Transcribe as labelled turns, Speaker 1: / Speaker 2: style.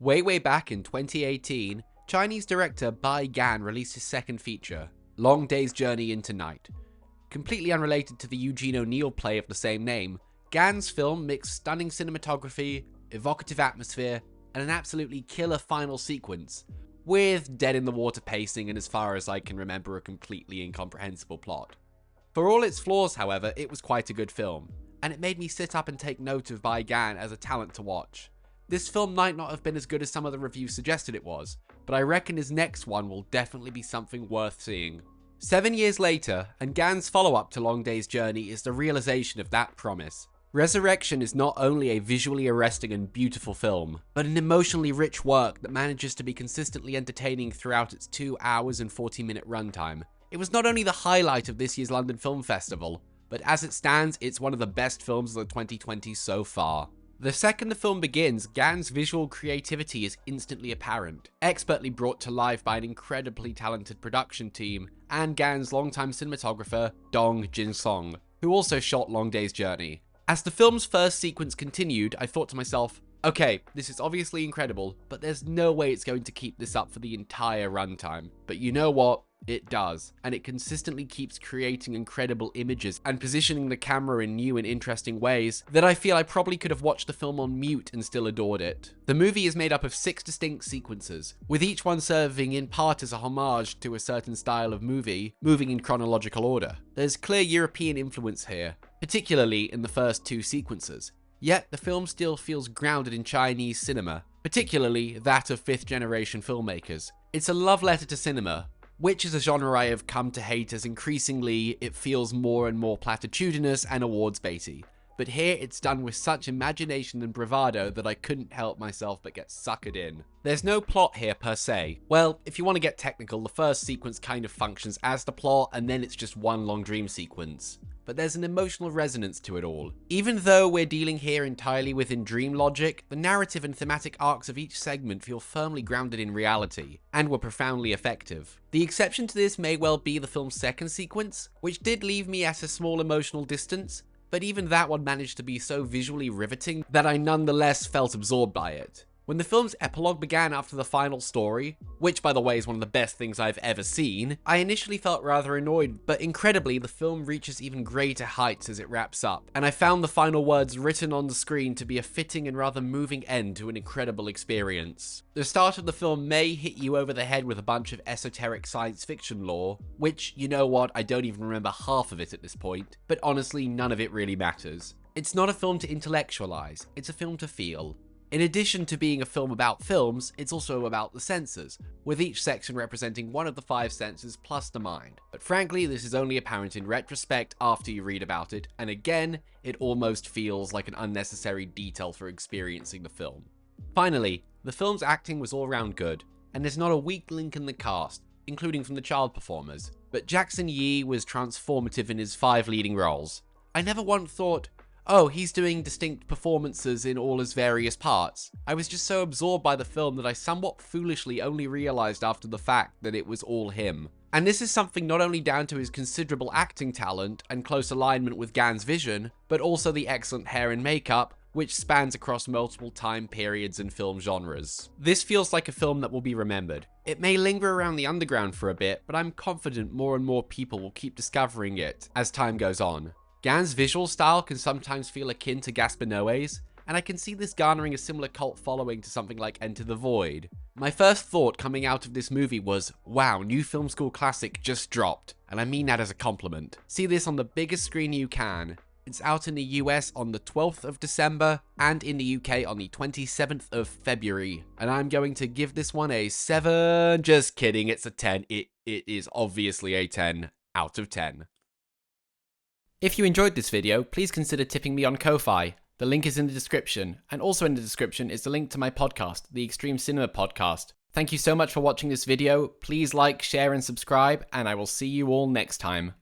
Speaker 1: Way back in 2018, Chinese director Bi Gan released his second feature, Long Day's Journey into Night. Completely unrelated to the Eugene O'Neill play of the same name, Gan's film mixed stunning cinematography, evocative atmosphere, and an absolutely killer final sequence, with dead-in-the-water pacing and, as far as I can remember, a completely incomprehensible plot. For all its flaws, however, it was quite a good film, and it made me sit up and take note of Bi Gan as a talent to watch. This film might not have been as good as some of the reviews suggested it was, but I reckon his next one will definitely be something worth seeing. 7 years later, and Gan's follow-up to Long Day's Journey is the realization of that promise. Resurrection is not only a visually arresting and beautiful film, but an emotionally rich work that manages to be consistently entertaining throughout its 2 hours and 40-minute runtime. It was not only the highlight of this year's London Film Festival, but as it stands, it's one of the best films of the 2020s so far. The second the film begins, Gan's visual creativity is instantly apparent, expertly brought to life by an incredibly talented production team, and Gan's longtime cinematographer, Dong Jin-song, who also shot Long Day's Journey. As the film's first sequence continued, I thought to myself, okay, this is obviously incredible, but there's no way it's going to keep this up for the entire runtime. But you know what? It does, and it consistently keeps creating incredible images and positioning the camera in new and interesting ways that I feel I probably could have watched the film on mute and still adored it. The movie is made up of 6 distinct sequences, with each one serving in part as a homage to a certain style of movie, moving in chronological order. There's clear European influence here, particularly in the first 2 sequences. Yet the film still feels grounded in Chinese cinema, particularly that of 5th-generation filmmakers. It's a love letter to cinema, which is a genre I have come to hate as increasingly it feels more and more platitudinous and awards-baity. But here it's done with such imagination and bravado that I couldn't help myself but get suckered in. There's no plot here per se. Well, if you want to get technical, the first sequence kind of functions as the plot, and then it's just one long dream sequence. But there's an emotional resonance to it all. Even though we're dealing here entirely within dream logic, the narrative and thematic arcs of each segment feel firmly grounded in reality, and were profoundly effective. The exception to this may well be the film's second sequence, which did leave me at a small emotional distance, but even that one managed to be so visually riveting that I nonetheless felt absorbed by it. When the film's epilogue began after the final story, which by the way is one of the best things I've ever seen, I initially felt rather annoyed, but incredibly the film reaches even greater heights as it wraps up, and I found the final words written on the screen to be a fitting and rather moving end to an incredible experience. The start of the film may hit you over the head with a bunch of esoteric science fiction lore, which, you know what, I don't even remember half of it at this point, but honestly none of it really matters. It's not a film to intellectualize, it's a film to feel. In addition to being a film about films, it's also about the senses, with each section representing one of the 5 senses plus the mind. But frankly, this is only apparent in retrospect after you read about it, and again, it almost feels like an unnecessary detail for experiencing the film. Finally, the film's acting was all round good, and there's not a weak link in the cast, including from the child performers, but Jackson Yee was transformative in his 5 leading roles. I never once thought, oh, he's doing distinct performances in all his various parts. I was just so absorbed by the film that I somewhat foolishly only realized after the fact that it was all him. And this is something not only down to his considerable acting talent and close alignment with Gan's vision, but also the excellent hair and makeup, which spans across multiple time periods and film genres. This feels like a film that will be remembered. It may linger around the underground for a bit, but I'm confident more and more people will keep discovering it as time goes on. Gan's visual style can sometimes feel akin to Gaspar Noé's, and I can see this garnering a similar cult following to something like Enter the Void. My first thought coming out of this movie was, wow, new film school classic just dropped, and I mean that as a compliment. See this on the biggest screen you can. It's out in the US on the 12th of December, and in the UK on the 27th of February, and I'm going to give this one a 7, just kidding, it's a 10, it is obviously a 10 out of 10. If you enjoyed this video, please consider tipping me on Ko-Fi. The link is in the description, and also in the description is the link to my podcast, the Extreme Cinema Podcast. Thank you so much for watching this video. Please like, share, and subscribe, and I will see you all next time.